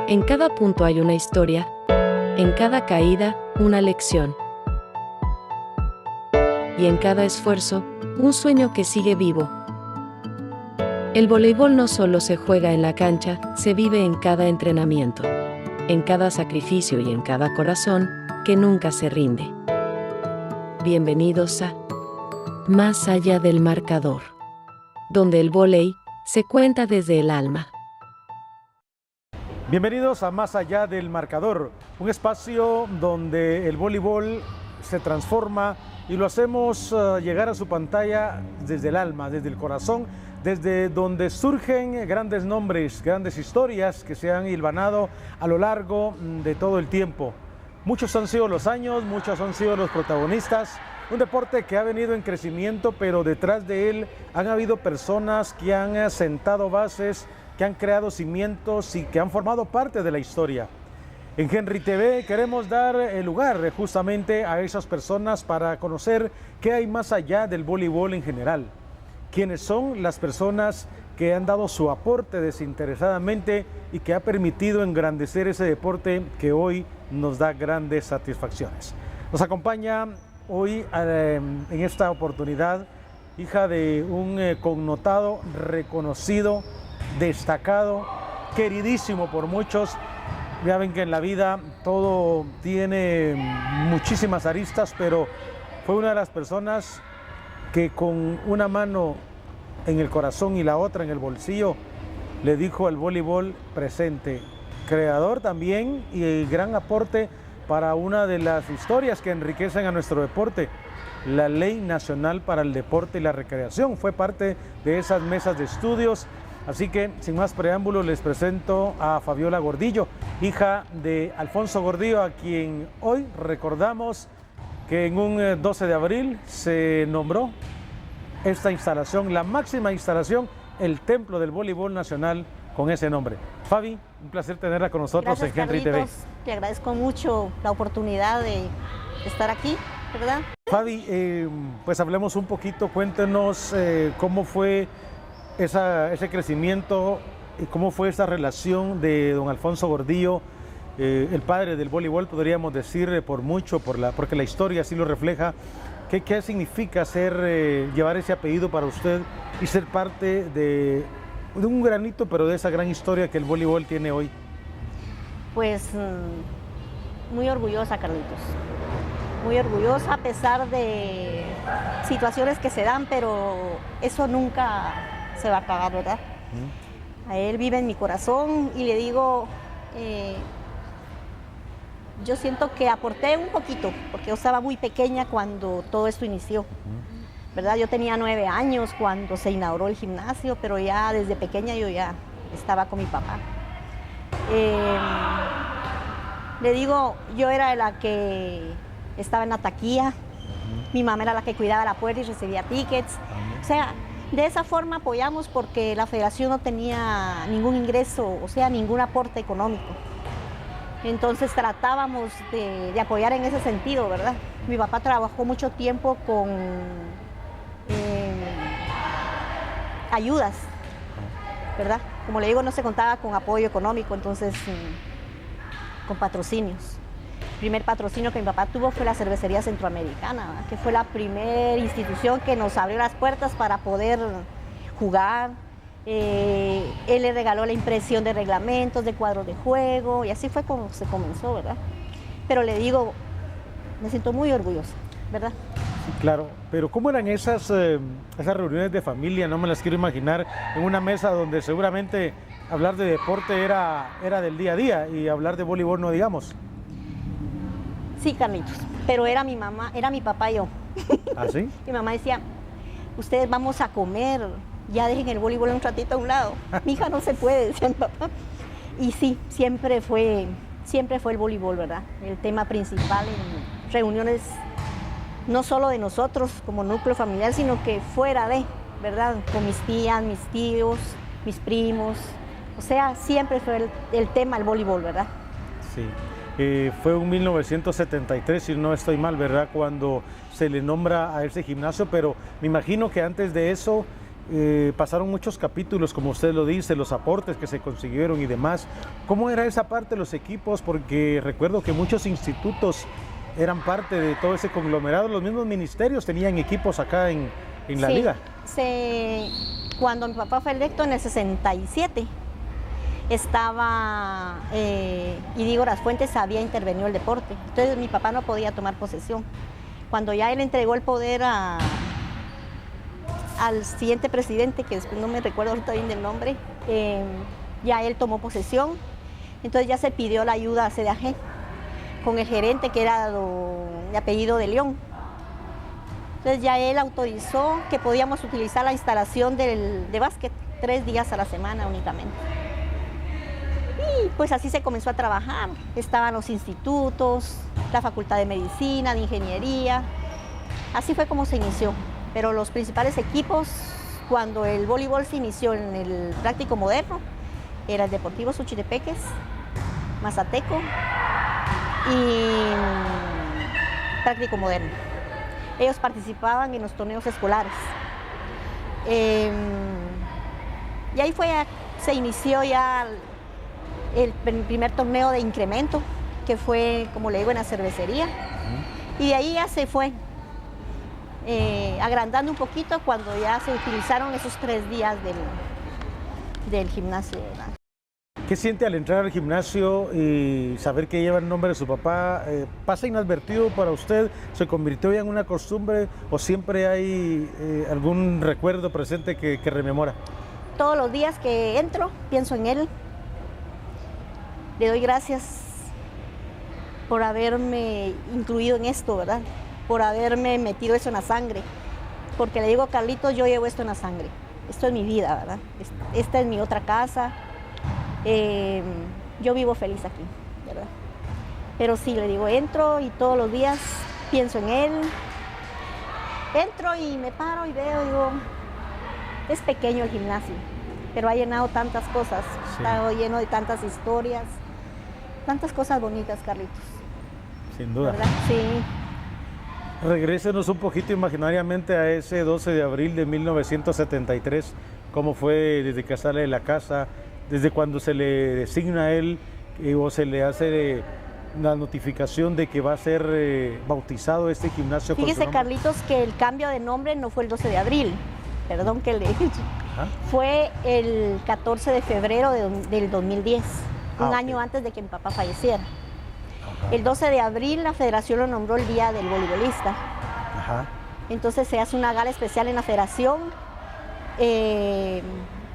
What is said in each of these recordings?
En cada punto hay una historia, en cada caída, una lección. Y en cada esfuerzo, un sueño que sigue vivo. El voleibol no solo se juega en la cancha, se vive en cada entrenamiento, en cada sacrificio y en cada corazón que nunca se rinde. Bienvenidos a Más allá del marcador, donde el vóley se cuenta desde el alma. Bienvenidos a Más allá del marcador, un espacio donde el voleibol se transforma y lo hacemos llegar a su pantalla desde el alma, desde el corazón, desde donde surgen grandes nombres, grandes historias que se han hilvanado a lo largo de todo el tiempo. Muchos han sido los años, muchos han sido los protagonistas. Un deporte que ha venido en crecimiento, pero detrás de él han habido personas que han sentado bases, que han creado cimientos y que han formado parte de la historia. En Henry TV queremos dar el lugar justamente a esas personas para conocer qué hay más allá del voleibol en general. Quiénes son las personas que han dado su aporte desinteresadamente y que ha permitido engrandecer ese deporte que hoy nos da grandes satisfacciones. Nos acompaña hoy en esta oportunidad hija de un connotado, reconocido, destacado, queridísimo por muchos. Ya ven que en la vida todo tiene muchísimas aristas, pero fue una de las personas que con una mano en el corazón y la otra en el bolsillo le dijo al voleibol presente. Creador también y gran aporte para una de las historias que enriquecen a nuestro deporte. La Ley Nacional para el Deporte y la Recreación fue parte de esas mesas de estudios. Así que, sin más preámbulos, les presento a Fabiola Gordillo, hija de Alfonso Gordillo, a quien hoy recordamos que en un 12 de abril se nombró esta instalación, la máxima instalación, el Templo del Voleibol Nacional, con ese nombre. Fabi, un placer tenerla con nosotros. Gracias, en Henry Carlitos. TV. Te agradezco mucho la oportunidad de estar aquí, ¿verdad? Fabi, pues hablemos un poquito, cuéntenos cómo fue ese crecimiento y cómo fue esa relación de don Alfonso Gordillo, el padre del voleibol, podríamos decir, por mucho, porque la historia así lo refleja. ¿Qué significa llevar ese apellido para usted y ser parte de un granito, pero de esa gran historia que el voleibol tiene hoy? Pues muy orgullosa, Carlitos. Muy orgullosa a pesar de situaciones que se dan, pero eso nunca se va a acabar, ¿verdad? A él vive en mi corazón y le digo, yo siento que aporté un poquito, porque yo estaba muy pequeña cuando todo esto inició, ¿verdad? Yo tenía 9 años cuando se inauguró el gimnasio, pero ya desde pequeña yo ya estaba con mi papá. Le digo, yo era la que estaba en la taquilla, mi mamá era la que cuidaba la puerta y recibía tickets. O sea, de esa forma apoyamos porque la federación no tenía ningún ingreso, o sea, ningún aporte económico. Entonces tratábamos de apoyar en ese sentido, ¿verdad? Mi papá trabajó mucho tiempo con ayudas, ¿verdad? Como le digo, no se contaba con apoyo económico, entonces con patrocinios. El primer patrocinio que mi papá tuvo fue la Cervecería Centroamericana, ¿verdad? Que fue la primera institución que nos abrió las puertas para poder jugar. Él le regaló la impresión de reglamentos, de cuadros de juego, y así fue como se comenzó, ¿verdad? Pero le digo, me siento muy orgullosa, ¿verdad? Sí, claro, pero ¿cómo eran esas reuniones de familia? No me las quiero imaginar en una mesa donde seguramente hablar de deporte era del día a día y hablar de voleibol no digamos. Sí, Carlitos, pero era mi mamá, era mi papá y yo. ¿Ah, sí? Mi mamá decía, ustedes vamos a comer, ya dejen el voleibol un ratito a un lado. Mi hija no se puede, decía mi papá. Y sí, siempre fue el voleibol, ¿verdad? El tema principal en reuniones, no solo de nosotros como núcleo familiar, sino que fuera de, ¿verdad? Con mis tías, mis tíos, mis primos. O sea, siempre fue el tema el voleibol, ¿verdad? Sí. Fue en 1973, si no estoy mal, ¿verdad? Cuando se le nombra a ese gimnasio, pero me imagino que antes de eso pasaron muchos capítulos, como usted lo dice, los aportes que se consiguieron y demás. ¿Cómo era esa parte de los equipos? Porque recuerdo que muchos institutos eran parte de todo ese conglomerado, los mismos ministerios tenían equipos acá en la Sí, liga. Cuando mi papá fue electo en el 67, estaba Idígoras Fuentes, había intervenido el deporte. Entonces mi papá no podía tomar posesión. Cuando ya él entregó el poder al siguiente presidente, que después no me recuerdo ahorita bien del nombre, ya él tomó posesión. Entonces ya se pidió la ayuda a CDAG con el gerente, que era de apellido de León. Entonces ya él autorizó que podíamos utilizar la instalación de básquet 3 días a la semana únicamente. Y pues así se comenzó a trabajar. Estaban los institutos, la Facultad de Medicina, de Ingeniería. Así fue como se inició. Pero los principales equipos, cuando el voleibol se inició en el práctico moderno, era el Deportivo Suchitepeques, Mazateco y práctico moderno. Ellos participaban en los torneos escolares. Y ahí se inició ya el primer torneo de incremento, que fue, como le digo, en la cervecería. Y de ahí ya se fue agrandando un poquito cuando ya se utilizaron esos 3 días del gimnasio, ¿verdad? ¿Qué siente al entrar al gimnasio y saber que lleva el nombre de su papá? ¿Pasa inadvertido para usted? ¿Se convirtió ya en una costumbre o siempre hay algún recuerdo presente que rememora? Todos los días que entro, pienso en él. Le doy gracias por haberme incluido en esto, ¿verdad? Por haberme metido eso en la sangre. Porque le digo, Carlitos, yo llevo esto en la sangre. Esto es mi vida, ¿verdad? Esta es mi otra casa. Yo vivo feliz aquí, ¿verdad? Pero sí, le digo, entro y todos los días pienso en él. Entro y me paro y veo, digo, es pequeño el gimnasio, pero ha llenado tantas cosas, Sí. Está lleno de tantas historias, tantas cosas bonitas, Carlitos. Sin duda. ¿Verdad? Sí. Regrésenos un poquito imaginariamente a ese 12 de abril de 1973. ¿Cómo fue desde que sale de la casa? Desde cuando se le designa a él o se le hace la notificación de que va a ser bautizado este gimnasio. Fíjese, Carlitos, que el cambio de nombre no fue el 12 de abril, perdón que le fue el 14 de febrero del 2010, un año antes de que mi papá falleciera. El 12 de abril la federación lo nombró el Día del Voleibolista. Ajá. Entonces se hace una gala especial en la federación,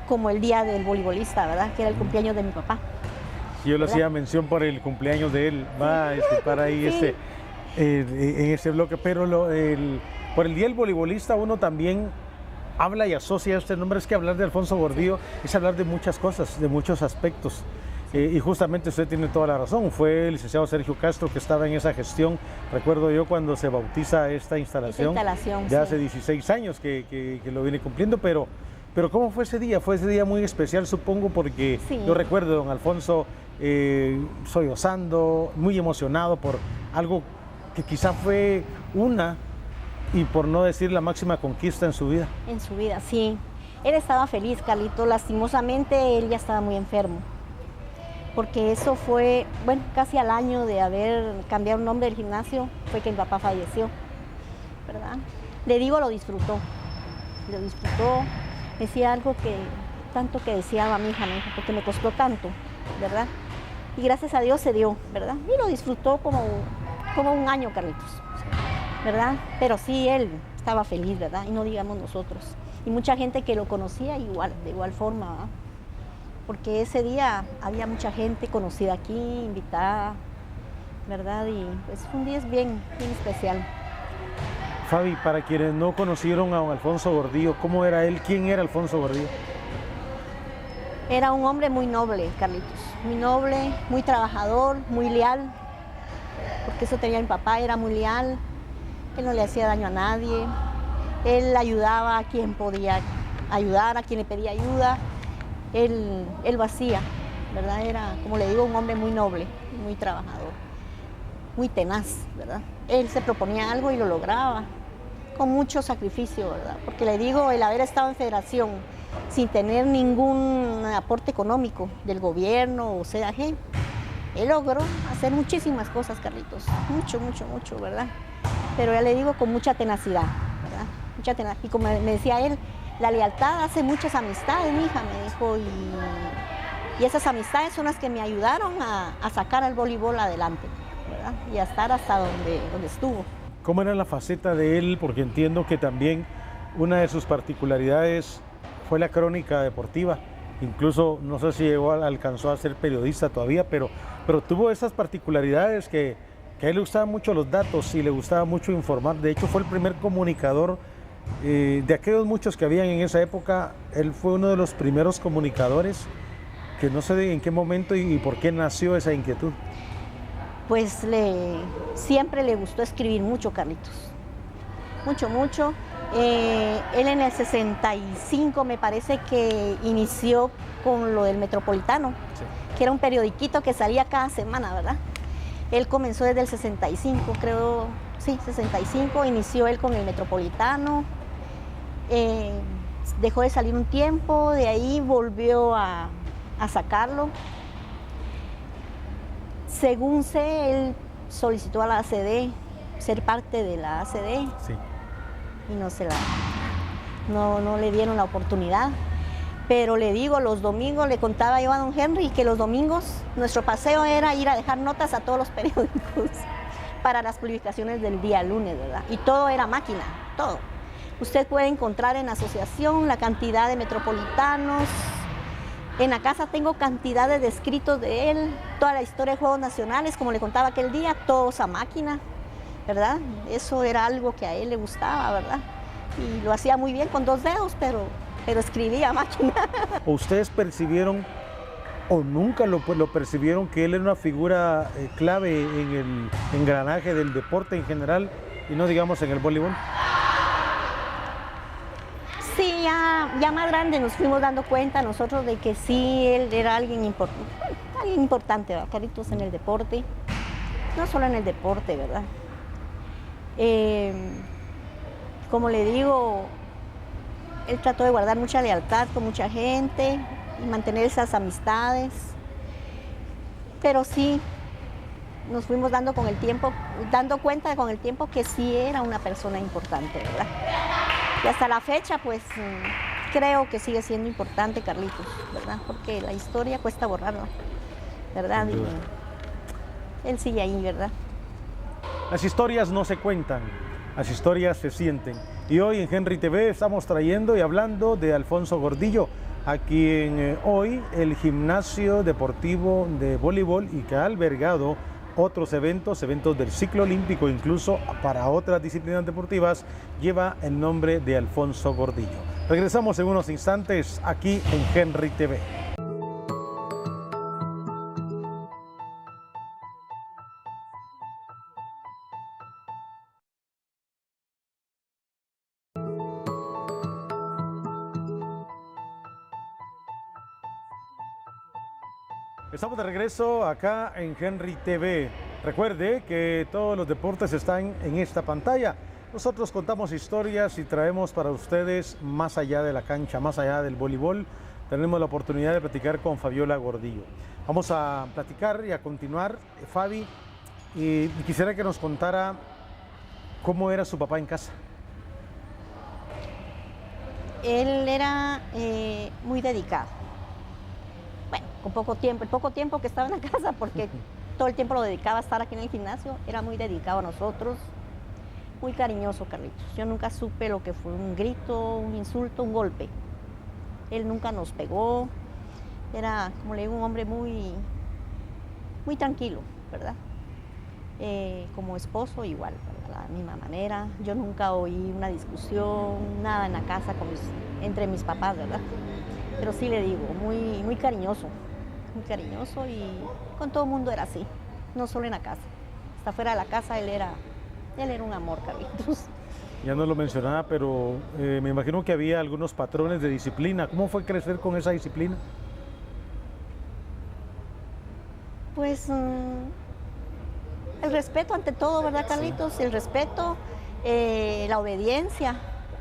como el Día del Voleibolista, ¿verdad? Que era el cumpleaños de mi papá. Yo le hacía mención por el cumpleaños de él, va a estar ahí Sí. en ese bloque, pero por el Día del Voleibolista uno también habla y asocia este nombre. Es que hablar de Alfonso Gordillo es hablar de muchas cosas, de muchos aspectos. Y justamente usted tiene toda la razón, fue el licenciado Sergio Castro que estaba en esa gestión. Recuerdo yo cuando se bautiza esta instalación, de hace 16 años que lo viene cumpliendo, pero ¿cómo fue ese día? Fue ese día muy especial, supongo, porque yo recuerdo a don Alfonso sollozando, muy emocionado por algo que quizá fue y por no decir la máxima conquista en su vida. En su vida, sí. Él estaba feliz, Carlito. Lastimosamente, él ya estaba muy enfermo. Porque eso fue, bueno, casi al año de haber cambiado el nombre del gimnasio, fue que mi papá falleció, ¿verdad? Le digo, lo disfrutó. Decía algo que tanto que deseaba mi hija, porque me costó tanto, ¿verdad? Y gracias a Dios se dio, ¿verdad? Y lo disfrutó como un año, Carlitos, ¿verdad? Pero sí, él estaba feliz, ¿verdad? Y no digamos nosotros. Y mucha gente que lo conocía de igual forma, ¿verdad? Porque ese día había mucha gente conocida aquí, invitada, ¿verdad? Y pues fue un día bien especial. Fabi, para quienes no conocieron a don Alfonso Gordillo, ¿cómo era él? ¿Quién era Alfonso Gordillo? Era un hombre muy noble, Carlitos, muy noble, muy trabajador, muy leal, porque eso tenía mi papá, era muy leal, él no le hacía daño a nadie, él ayudaba a quien podía ayudar, a quien le pedía ayuda, él lo hacía, ¿verdad? Era, como le digo, un hombre muy noble, muy trabajador, muy tenaz, ¿verdad? Él se proponía algo y lo lograba, con mucho sacrificio, ¿verdad? Porque le digo, el haber estado en federación sin tener ningún aporte económico del gobierno o CDAG, él logró hacer muchísimas cosas, Carlitos, mucho, mucho, mucho, ¿verdad? Pero ya le digo, con mucha tenacidad, ¿verdad? Mucha tenacidad. Y como me decía él, la lealtad hace muchas amistades, mi hija, me dijo, y esas amistades son las que me ayudaron a sacar al voleibol adelante, ¿verdad? Y a estar hasta donde estuvo. ¿Cómo era la faceta de él? Porque entiendo que también una de sus particularidades fue la crónica deportiva. Incluso, no sé si alcanzó a ser periodista todavía, pero tuvo esas particularidades que a él le gustaban mucho los datos y le gustaba mucho informar. De hecho, fue el primer comunicador de aquellos muchos que habían en esa época. Él fue uno de los primeros comunicadores que no sé en qué momento y por qué nació esa inquietud. Pues siempre le gustó escribir mucho, Carlitos. Mucho, mucho. Él en el 65 me parece que inició con lo del Metropolitano, sí, que era un periodiquito que salía cada semana, ¿verdad? Él comenzó desde el 65, creo, sí, 65, inició él con el Metropolitano, dejó de salir un tiempo, de ahí volvió a sacarlo. Según sé, él solicitó a la ACD ser parte de la ACD, sí, y no le dieron la oportunidad. Pero le digo, los domingos, le contaba yo a don Henry que los domingos nuestro paseo era ir a dejar notas a todos los periódicos para las publicaciones del día lunes, ¿verdad? Y todo era máquina, todo. Usted puede encontrar en la asociación la cantidad de metropolitanos. En la casa tengo cantidades de escritos de él, toda la historia de Juegos Nacionales, como le contaba aquel día, todos a máquina, ¿verdad? Eso era algo que a él le gustaba, ¿verdad? Y lo hacía muy bien con 2 dedos, pero escribía a máquina. ¿Ustedes percibieron o nunca lo percibieron que él era una figura clave en el engranaje del deporte en general y no digamos en el voleibol? Sí, ya más grande nos fuimos dando cuenta nosotros de que sí, él era alguien importante, ¿verdad? Carlitos, en el deporte, no solo en el deporte, ¿verdad? Como le digo, él trató de guardar mucha lealtad con mucha gente y mantener esas amistades, pero sí nos fuimos dando cuenta con el tiempo que sí era una persona importante, ¿verdad? Y hasta la fecha, pues, creo que sigue siendo importante, Carlitos, ¿verdad? Porque la historia cuesta borrarla, ¿verdad? Y él sigue ahí, ¿verdad? Las historias no se cuentan, las historias se sienten. Y hoy en Henry TV estamos trayendo y hablando de Alfonso Gordillo, a quien hoy el gimnasio deportivo de voleibol y que ha albergado otros eventos del ciclo olímpico, incluso para otras disciplinas deportivas, lleva el nombre de Alfonso Gordillo. Regresamos en unos instantes aquí en Henry TV. Estamos de regreso acá en Henry TV. Recuerde que todos los deportes están en esta pantalla. Nosotros contamos historias y traemos para ustedes más allá de la cancha, más allá del voleibol. Tenemos la oportunidad de platicar con Fabiola Gordillo. Vamos a platicar y a continuar, Fabi, y quisiera que nos contara cómo era su papá en casa. Él era muy dedicado. Bueno, con el poco tiempo que estaba en la casa, porque todo el tiempo lo dedicaba a estar aquí en el gimnasio, era muy dedicado a nosotros, muy cariñoso, Carlitos. Yo nunca supe lo que fue un grito, un insulto, un golpe. Él nunca nos pegó, era, como le digo, un hombre muy tranquilo, ¿verdad? Como esposo igual, de la misma manera. Yo nunca oí una discusión, nada en la casa entre mis papás, ¿verdad? Pero sí le digo, muy cariñoso y con todo el mundo era así, no solo en la casa. Hasta fuera de la casa él era un amor, Carlitos. Ya no lo mencionaba, pero me imagino que había algunos patrones de disciplina. ¿Cómo fue crecer con esa disciplina? Pues el respeto ante todo, ¿verdad, Carlitos? Sí. El respeto La obediencia,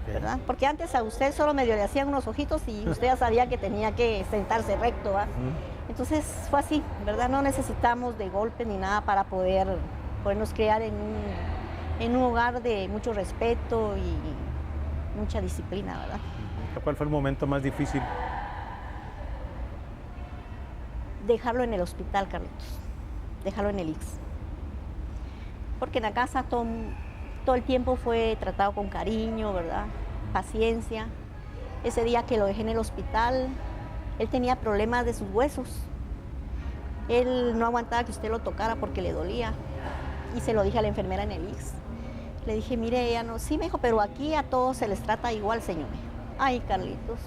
¿verdad? Porque antes a usted solo medio le hacían unos ojitos y usted ya sabía que tenía que sentarse recto, ¿verdad? Entonces fue así, ¿verdad? No necesitamos de golpe ni nada para podernos criar en un hogar de mucho respeto y mucha disciplina, ¿verdad? ¿Cuál fue el momento más difícil? Dejarlo en el hospital, Carlitos, dejarlo en el IX. Porque en la casa todo el tiempo fue tratado con cariño, ¿verdad? Paciencia. Ese día que lo dejé en el hospital, él tenía problemas de sus huesos. Él no aguantaba que usted lo tocara porque le dolía. Y se lo dije a la enfermera en el IX. Le dije, mire, ella no, sí me dijo, pero aquí a todos se les trata igual, señor. Ay, Carlitos,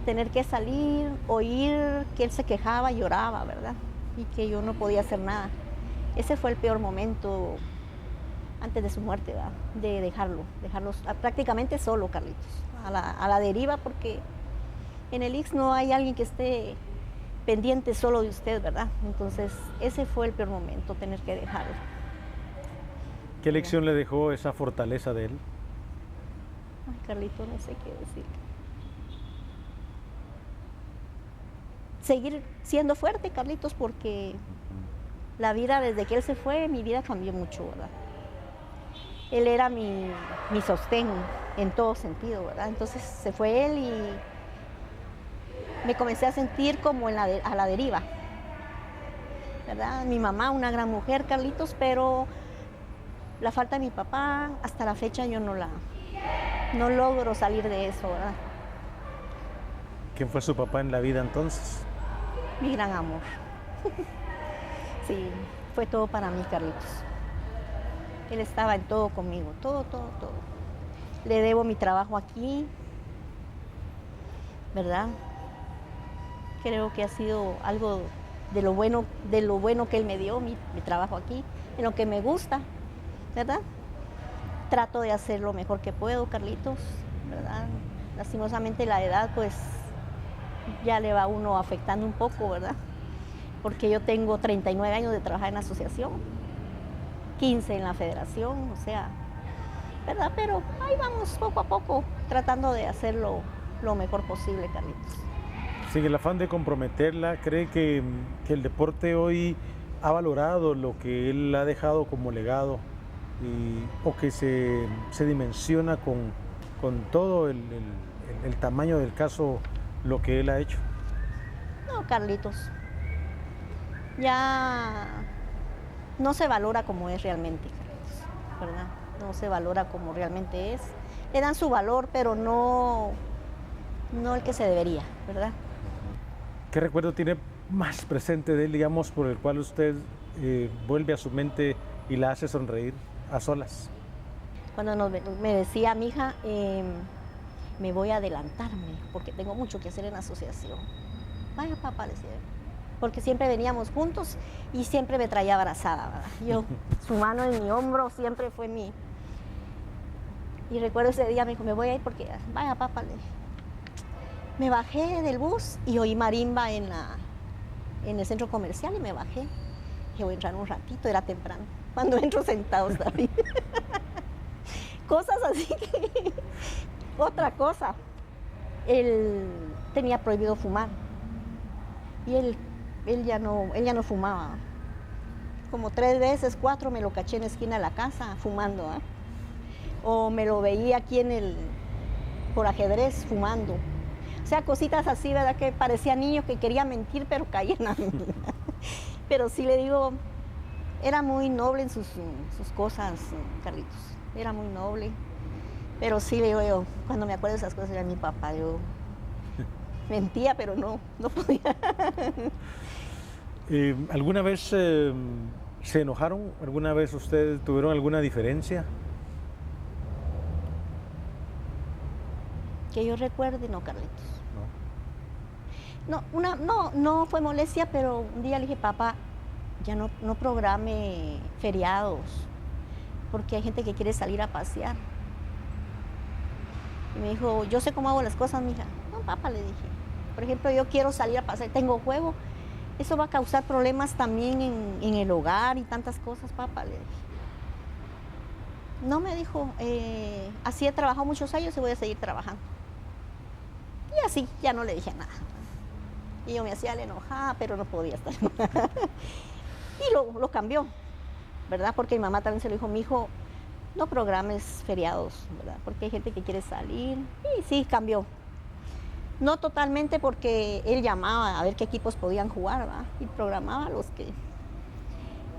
tener que salir, oír que él se quejaba y lloraba, ¿verdad? Y que yo no podía hacer nada. Ese fue el peor momento antes de su muerte, ¿verdad? De dejarlo prácticamente solo, Carlitos, a la deriva, porque en el IX no hay alguien que esté pendiente solo de usted, ¿verdad? Entonces, ese fue el peor momento, tener que dejarlo. ¿Qué lección le dejó esa fortaleza de él? Ay, Carlitos, no sé qué decir. Seguir siendo fuerte, Carlitos, porque la vida, desde que él se fue, mi vida cambió mucho, ¿verdad? Él era mi sostén en todo sentido, ¿verdad? Entonces se fue él y me comencé a sentir como a la deriva, ¿verdad? Mi mamá, una gran mujer, Carlitos, pero la falta de mi papá, hasta la fecha yo no logro salir de eso, ¿verdad? ¿Quién fue su papá en la vida entonces? Mi gran amor. Sí, fue todo para mí, Carlitos. Él estaba en todo conmigo, todo. Le debo mi trabajo aquí, ¿verdad? Creo que ha sido algo de lo bueno que él me dio, mi trabajo aquí, en lo que me gusta, ¿verdad? Trato de hacer lo mejor que puedo, Carlitos, ¿verdad? Lastimosamente la edad, pues, ya le va a uno afectando un poco, ¿verdad? Porque yo tengo 39 años de trabajar en la asociación, 15 en la federación, o sea, ¿verdad? Pero ahí vamos poco a poco, tratando de hacerlo lo mejor posible, Carlitos. Sin el afán de comprometerla, ¿cree que el deporte hoy ha valorado lo que él ha dejado como legado o que se dimensiona con todo el tamaño del caso lo que él ha hecho? No, Carlitos, ya no se valora como es realmente, Carlitos, ¿verdad? No se valora como realmente es. Le dan su valor, pero no el que se debería, ¿verdad? ¿Qué recuerdo tiene más presente de él, digamos, por el cual usted vuelve a su mente y la hace sonreír a solas? Cuando me decía mi hija, me voy a adelantarme porque tengo mucho que hacer en la asociación. Vaya, papá, le decía, porque siempre veníamos juntos y siempre me traía abrazada, ¿verdad? Yo, su mano en mi hombro siempre fue mi. Y recuerdo ese día, me dijo, me voy a ir porque, vaya, papá, le dije. Me bajé del bus y oí marimba en el centro comercial y me bajé. Dije, voy a entrar un ratito, era temprano. Cuando entro sentados también. Cosas así que. Otra cosa, él tenía prohibido fumar y él ya no fumaba. Como 3 veces, 4 me lo caché en la esquina de la casa fumando, ¿eh? O me lo veía aquí por ajedrez fumando. O sea, cositas así, ¿verdad? Que parecía niño que quería mentir, pero caían a mí. Pero sí le digo, era muy noble en sus cosas, Carlitos. Era muy noble. Pero sí le digo yo, cuando me acuerdo de esas cosas, era mi papá. Yo mentía, pero no podía. ¿Alguna vez se enojaron? ¿Alguna vez ustedes tuvieron alguna diferencia? Que yo recuerde, no, Carlitos. No fue molestia, pero un día le dije, papá, ya no programe feriados, porque hay gente que quiere salir a pasear. Y me dijo, yo sé cómo hago las cosas, mija. No, papá, le dije. Por ejemplo, yo quiero salir a pasear, tengo juego. Eso va a causar problemas también en el hogar y tantas cosas, papá, le dije. No, me dijo, así he trabajado muchos años y voy a seguir trabajando. Y así, ya no le dije nada. Y yo me hacía la enojada, pero no podía estar enojada. Y lo cambió, ¿verdad? Porque mi mamá también se lo dijo, mi hijo, no programes feriados, ¿verdad? Porque hay gente que quiere salir. Y sí, cambió. No totalmente, porque él llamaba a ver qué equipos podían jugar, ¿verdad? Y programaba los que...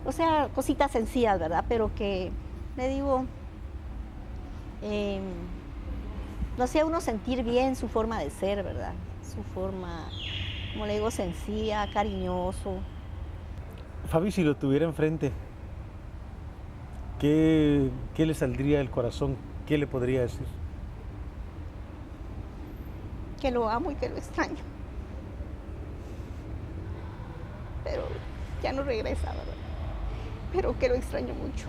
O sea, cositas sencillas, ¿verdad? Pero que, le digo, lo hacía uno sentir bien su forma de ser, ¿verdad? Su forma, como le digo, sencilla, cariñoso. Fabi, si lo tuviera enfrente, ¿qué le saldría del corazón? ¿Qué le podría decir? Que lo amo y que lo extraño. Pero ya no regresa, ¿verdad? Pero que lo extraño mucho.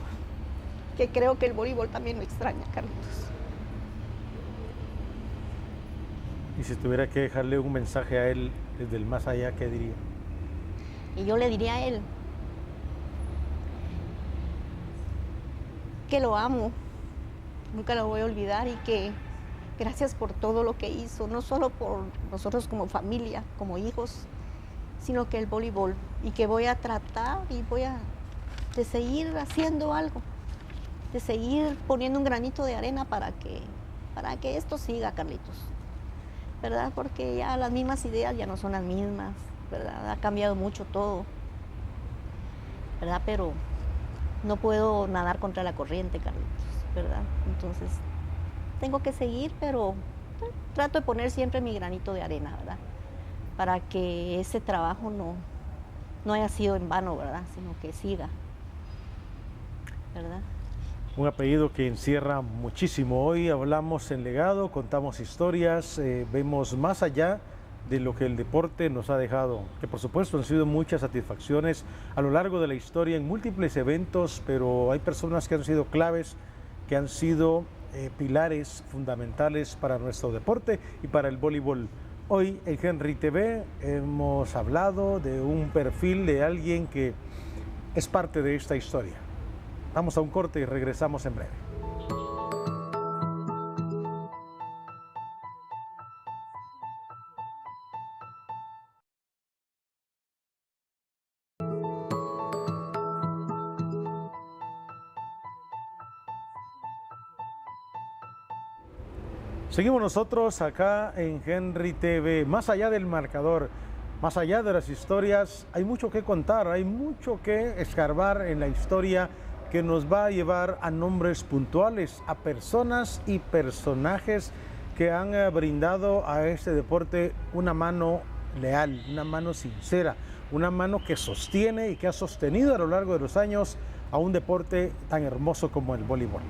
Que creo que el voleibol también lo extraña, Carlitos. Y si tuviera que dejarle un mensaje a él desde el más allá, ¿qué diría? Y yo le diría a él que lo amo, nunca lo voy a olvidar, y que gracias por todo lo que hizo, no solo por nosotros como familia, como hijos, sino que el voleibol, y que voy a tratar y de seguir haciendo algo, de seguir poniendo un granito de arena para que esto siga, Carlitos, ¿verdad? Porque ya las mismas ideas ya no son las mismas, ¿verdad? Ha cambiado mucho todo, ¿verdad? Pero no puedo nadar contra la corriente, Carlitos, ¿verdad? Entonces, tengo que seguir, pero trato de poner siempre mi granito de arena, ¿verdad? Para que ese trabajo no haya sido en vano, ¿verdad? Sino que siga, ¿verdad? Un apellido que encierra muchísimo. Hoy hablamos en legado, contamos historias, vemos más allá de lo que el deporte nos ha dejado, que por supuesto han sido muchas satisfacciones a lo largo de la historia en múltiples eventos, pero hay personas que han sido claves, que han sido pilares fundamentales para nuestro deporte y para el voleibol. Hoy en Henry TV hemos hablado de un perfil de alguien que es parte de esta historia. Vamos a un corte y regresamos en breve. Seguimos nosotros acá en Henry TV, más allá del marcador, más allá de las historias, hay mucho que contar, hay mucho que escarbar en la historia que nos va a llevar a nombres puntuales, a personas y personajes que han brindado a este deporte una mano leal, una mano sincera, una mano que sostiene y que ha sostenido a lo largo de los años a un deporte tan hermoso como el voleibol.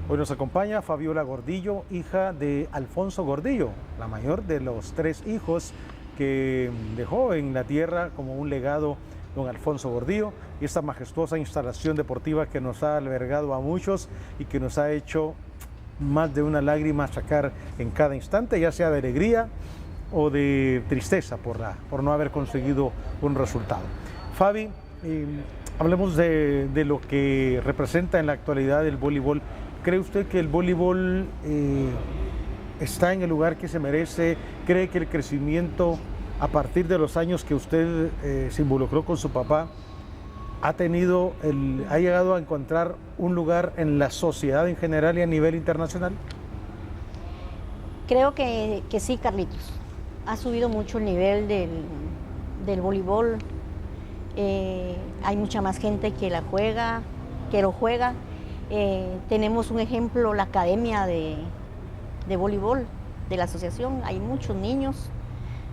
Hoy nos acompaña Fabiola Gordillo, hija de Alfonso Gordillo, la mayor de los 3 hijos que dejó en la tierra como un legado don Alfonso Gordillo, y esta majestuosa instalación deportiva que nos ha albergado a muchos y que nos ha hecho más de una lágrima sacar en cada instante, ya sea de alegría o de tristeza por no haber conseguido un resultado. Fabi, hablemos de lo que representa en la actualidad el voleibol. ¿Cree usted que el voleibol está en el lugar que se merece? ¿Cree que el crecimiento a partir de los años que usted se involucró con su papá ha llegado a encontrar un lugar en la sociedad en general y a nivel internacional? Creo que sí, Carlitos. Ha subido mucho el nivel del voleibol. Hay mucha más gente que lo juega. Tenemos un ejemplo, la academia de voleibol de la asociación. Hay muchos niños,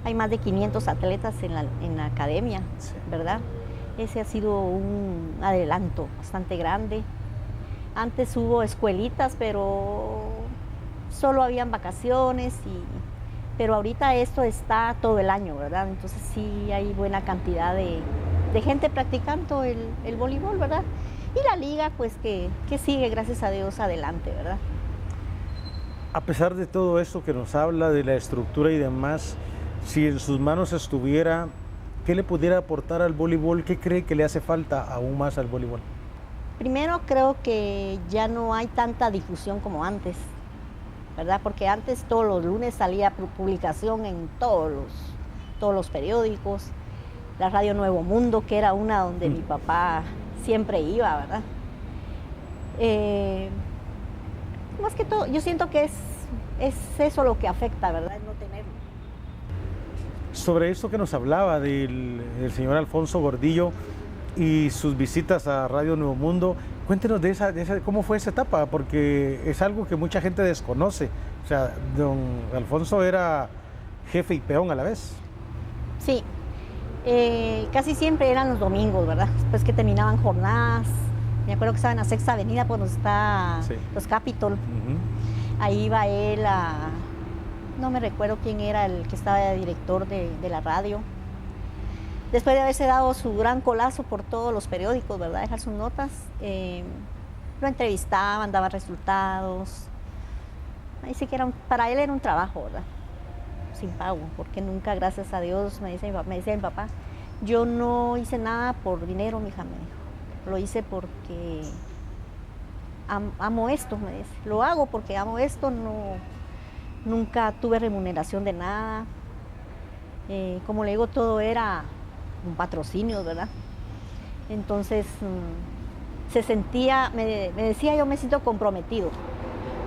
hay más de 500 atletas en la academia, sí, ¿verdad? Ese ha sido un adelanto bastante grande. Antes hubo escuelitas, pero solo habían vacaciones, pero ahorita esto está todo el año, ¿verdad? Entonces sí hay buena cantidad de gente practicando el voleibol, ¿verdad? Y la liga, pues que sigue, gracias a Dios, adelante, ¿verdad? A pesar de todo esto que nos habla de la estructura y demás, si en sus manos estuviera, ¿qué le pudiera aportar al voleibol? ¿Qué cree que le hace falta aún más al voleibol? Primero creo que ya no hay tanta difusión como antes, ¿verdad? Porque antes todos los lunes salía publicación en todos los periódicos, la Radio Nuevo Mundo, que era una donde mi papá siempre iba, ¿verdad? Más que todo, yo siento que es eso lo que afecta, ¿verdad? No tenerlo. Sobre eso que nos hablaba del señor Alfonso Gordillo y sus visitas a Radio Nuevo Mundo, cuéntenos de esa, cómo fue esa etapa, porque es algo que mucha gente desconoce. O sea, don Alfonso era jefe y peón a la vez. Sí, casi siempre eran los domingos, ¿verdad? Después que terminaban jornadas. Me acuerdo que estaba en la Sexta Avenida, por donde está los Capitol. Ahí iba él no me recuerdo quién era el que estaba de director de la radio. Después de haberse dado su gran colazo por todos los periódicos, ¿verdad? Dejar sus notas, lo entrevistaban, daba resultados. Ahí sí que para él era un trabajo, ¿verdad? Sin pago, porque nunca, gracias a Dios, me decía mi papá, yo no hice nada por dinero, mija, me dijo. Lo hice porque amo esto, me dice. Lo hago porque amo esto, nunca tuve remuneración de nada. Como le digo, todo era un patrocinio, ¿verdad? Entonces, se sentía, me decía, yo me siento comprometido,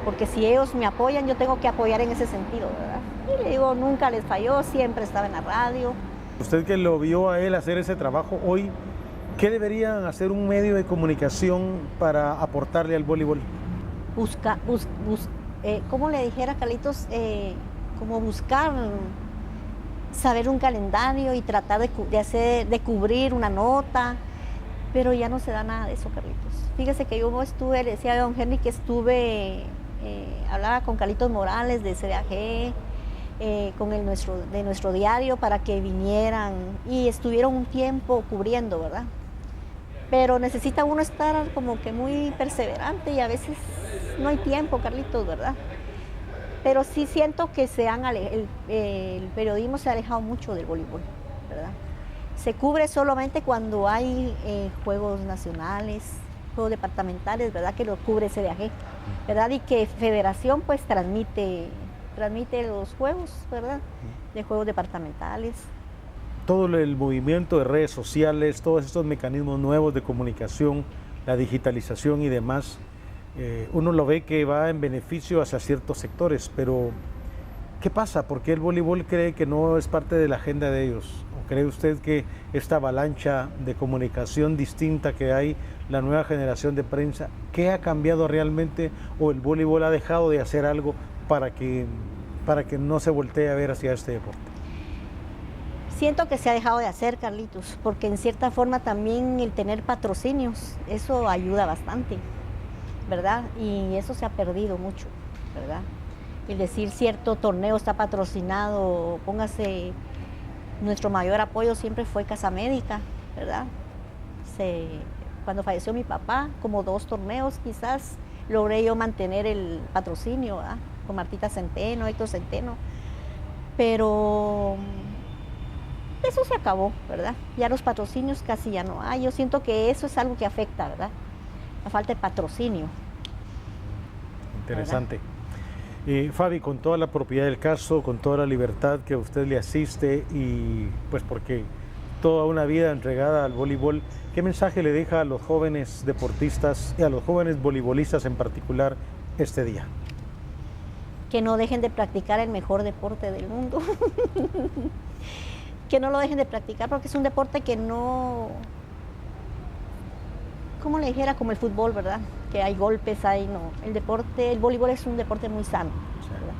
porque si ellos me apoyan, yo tengo que apoyar en ese sentido, ¿verdad? Y le digo, nunca les falló, siempre estaba en la radio. Usted que lo vio a él hacer ese trabajo hoy, ¿qué deberían hacer un medio de comunicación para aportarle al voleibol? ¿Cómo le dijera, Carlitos? Como buscar, saber un calendario y tratar de cubrir una nota, pero ya no se da nada de eso, Carlitos. Fíjese que yo le decía a don Henry que hablaba con Carlitos Morales de CDAG, de nuestro diario, para que vinieran y estuvieron un tiempo cubriendo, ¿verdad? Pero necesita uno estar como que muy perseverante y a veces no hay tiempo, Carlitos, ¿verdad? Pero sí siento que el periodismo se ha alejado mucho del voleibol, ¿verdad? Se cubre solamente cuando hay juegos nacionales, juegos departamentales, ¿verdad? Que lo cubre CDAG, ¿verdad? Y que Federación pues transmite los juegos, ¿verdad? De juegos departamentales. Todo el movimiento de redes sociales, todos estos mecanismos nuevos de comunicación, la digitalización y demás, uno lo ve que va en beneficio hacia ciertos sectores, pero ¿qué pasa? ¿Por qué el voleibol cree que no es parte de la agenda de ellos? ¿O cree usted que esta avalancha de comunicación distinta que hay, la nueva generación de prensa, qué ha cambiado realmente o el voleibol ha dejado de hacer algo para que no se voltee a ver hacia este deporte? Siento que se ha dejado de hacer, Carlitos, porque en cierta forma también el tener patrocinios, eso ayuda bastante, ¿verdad? Y eso se ha perdido mucho, ¿verdad? El decir cierto torneo está patrocinado, póngase, nuestro mayor apoyo siempre fue Casa Médica, ¿verdad? Cuando falleció mi papá, como 2 torneos quizás, logré yo mantener el patrocinio, ¿verdad? Con Martita Centeno, Héctor Centeno, pero eso se acabó, ¿verdad? Ya los patrocinios casi ya no hay. Yo siento que eso es algo que afecta, ¿verdad? La falta de patrocinio. Interesante. Fabi, con toda la propiedad del caso, con toda la libertad que a usted le asiste y pues porque toda una vida entregada al voleibol, ¿qué mensaje le deja a los jóvenes deportistas y a los jóvenes voleibolistas en particular este día? Que no dejen de practicar el mejor deporte del mundo. Que no lo dejen de practicar porque es un deporte que no, como le dijera, como el fútbol, ¿verdad? Que hay golpes, el voleibol es un deporte muy sano, ¿verdad?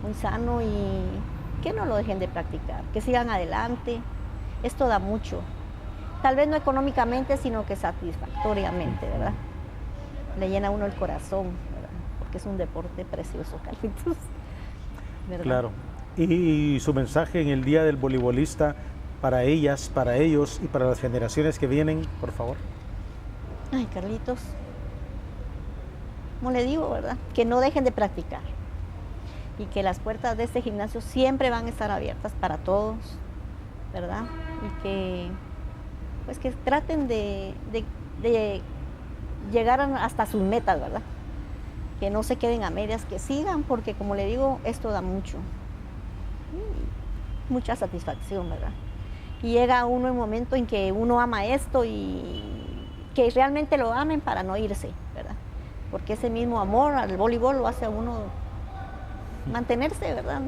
Muy sano y que no lo dejen de practicar, que sigan adelante. Esto da mucho, tal vez no económicamente, sino que satisfactoriamente, ¿verdad? Le llena a uno el corazón, ¿verdad? Porque es un deporte precioso, Carlitos, ¿verdad? Claro. Y su mensaje en el Día del Voleibolista para ellas, para ellos y para las generaciones que vienen, por favor. Ay, Carlitos, como le digo, ¿verdad? Que no dejen de practicar y que las puertas de este gimnasio siempre van a estar abiertas para todos, ¿verdad? Y que, pues, que traten de llegaran hasta sus metas, ¿verdad? Que no se queden a medias, que sigan, porque como le digo, esto da mucha satisfacción, ¿verdad? Y llega uno en un momento en que uno ama esto y que realmente lo amen para no irse, ¿verdad? Porque ese mismo amor al voleibol lo hace a uno mantenerse, ¿verdad?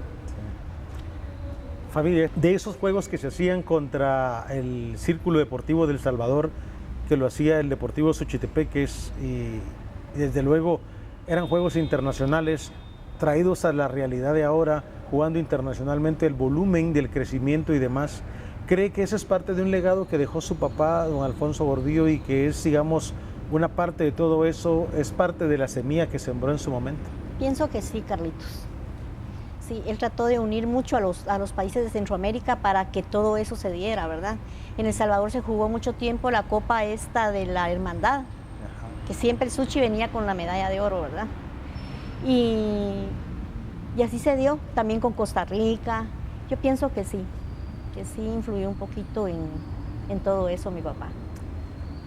Fabi, de esos juegos que se hacían contra el Círculo Deportivo del Salvador, que lo hacía el Deportivo Xochitepeques, y desde luego eran juegos internacionales traídos a la realidad de ahora, jugando internacionalmente, el volumen del crecimiento y demás. ¿Cree que ese es parte de un legado que dejó su papá, don Alfonso Gordillo, y que es, digamos, una parte de todo eso, es parte de la semilla que sembró en su momento? Pienso que sí, Carlitos. Sí, él trató de unir mucho a los países de Centroamérica para que todo eso se diera, ¿verdad? En El Salvador se jugó mucho tiempo la Copa esta de la Hermandad, que siempre el Suchi venía con la medalla de oro, ¿verdad? Y así se dio, también con Costa Rica. Yo pienso que sí influyó un poquito en todo eso mi papá.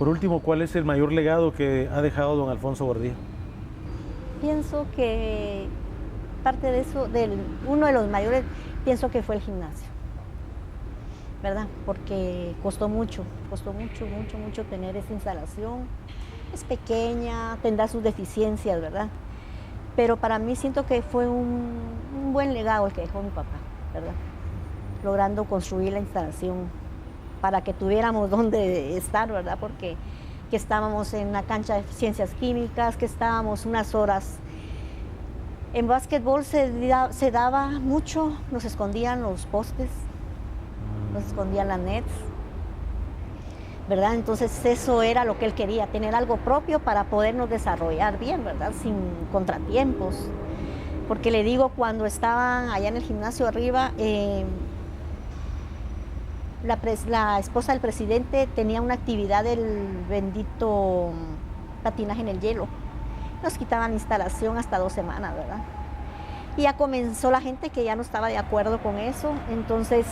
Por último, ¿cuál es el mayor legado que ha dejado don Alfonso Gordillo? Pienso que parte de eso, uno de los mayores, pienso que fue el gimnasio, ¿verdad? Porque costó mucho tener esa instalación. Es pequeña, tendrá sus deficiencias, ¿verdad? Pero para mí siento que fue un buen legado el que dejó mi papá, ¿verdad? Logrando construir la instalación para que tuviéramos donde estar, ¿verdad? Porque que estábamos en la cancha de ciencias químicas, que estábamos unas horas. En básquetbol se daba mucho, nos escondían los postes, nos escondían las nets, ¿verdad? Entonces eso era lo que él quería, tener algo propio para podernos desarrollar bien, ¿verdad? Sin contratiempos. Porque le digo, cuando estaban allá en el gimnasio arriba, la esposa del presidente tenía una actividad del bendito patinaje en el hielo. Nos quitaban instalación hasta 2 semanas, ¿verdad? Y ya comenzó la gente que ya no estaba de acuerdo con eso. Entonces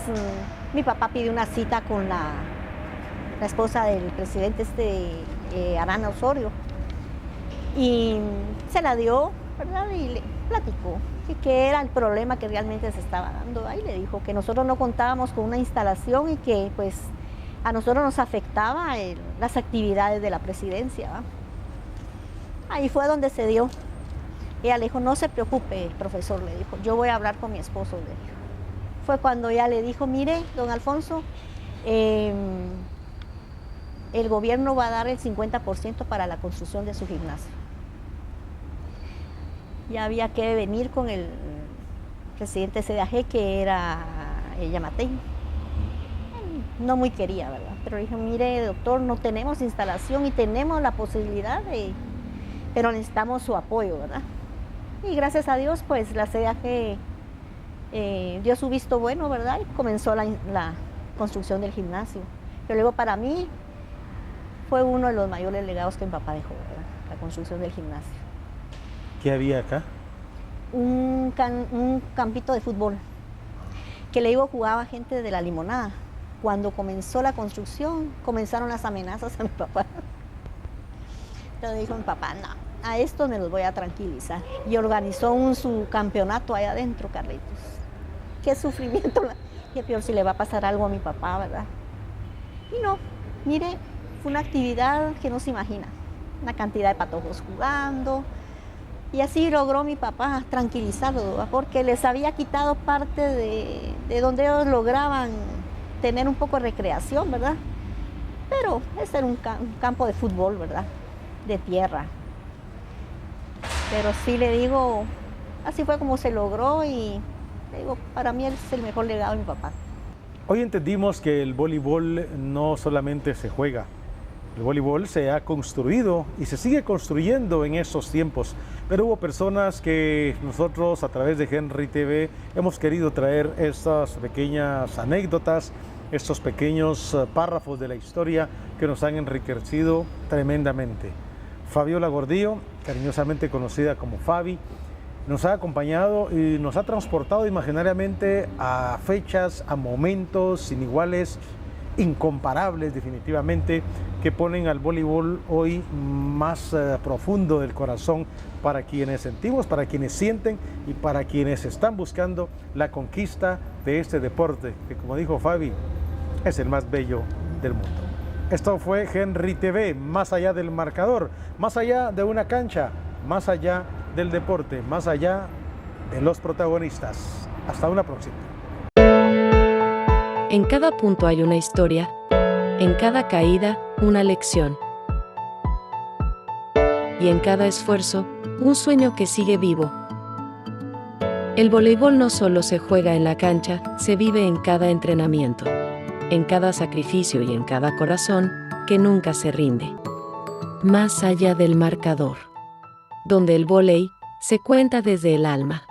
mi papá pidió una cita con la esposa del presidente Arana Osorio. Y se la dio, ¿verdad? Y le platicó que era el problema que realmente se estaba dando. Ahí le dijo que nosotros no contábamos con una instalación y que pues a nosotros nos afectaba las actividades de la presidencia, ¿va? Ahí fue donde se dio. Ella le dijo, no se preocupe, profesor, le dijo, yo voy a hablar con mi esposo, le dijo. Fue cuando ella le dijo, mire, don Alfonso, el gobierno va a dar el 50% para la construcción de su gimnasio. Ya había que venir con el presidente CDAG, que era Yamatei. No muy quería, ¿verdad? Pero le dije, mire, doctor, no tenemos instalación y tenemos la posibilidad pero necesitamos su apoyo, ¿verdad? Y gracias a Dios, pues la CDAG dio su visto bueno, ¿verdad? Y comenzó la construcción del gimnasio. Pero luego para mí fue uno de los mayores legados que mi papá dejó, ¿verdad? La construcción del gimnasio. ¿Qué había acá? Un campito de fútbol, que le digo jugaba gente de la Limonada. Cuando comenzó la construcción, comenzaron las amenazas a mi papá. Entonces dijo mi papá, no, a esto me los voy a tranquilizar. Y organizó su campeonato ahí adentro, Carlitos. Qué sufrimiento, qué peor si le va a pasar algo a mi papá, ¿verdad? Y no, mire, fue una actividad que no se imagina. Una cantidad de patojos jugando. Y así logró mi papá tranquilizarlos, ¿verdad? Porque les había quitado parte de donde ellos lograban tener un poco de recreación, ¿verdad? Pero ese era un campo de fútbol, ¿verdad? De tierra. Pero sí le digo, así fue como se logró y le digo, para mí es el mejor legado de mi papá. Hoy entendimos que el voleibol no solamente se juega, el voleibol se ha construido y se sigue construyendo en estos tiempos, pero hubo personas que nosotros a través de Henry TV hemos querido traer estas pequeñas anécdotas, estos pequeños párrafos de la historia que nos han enriquecido tremendamente. Fabiola Gordillo, cariñosamente conocida como Fabi, nos ha acompañado y nos ha transportado imaginariamente a fechas, a momentos iniguales incomparables definitivamente, que ponen al voleibol hoy más profundo del corazón para quienes sentimos, para quienes sienten y para quienes están buscando la conquista de este deporte, que como dijo Fabi, es el más bello del mundo. Esto fue Henry TV, más allá del marcador, más allá de una cancha, más allá del deporte, más allá de los protagonistas. Hasta una próxima. En cada punto hay una historia, en cada caída, una lección. Y en cada esfuerzo, un sueño que sigue vivo. El voleibol no solo se juega en la cancha, se vive en cada entrenamiento, en cada sacrificio y en cada corazón que nunca se rinde. Más allá del marcador, donde el vóley se cuenta desde el alma.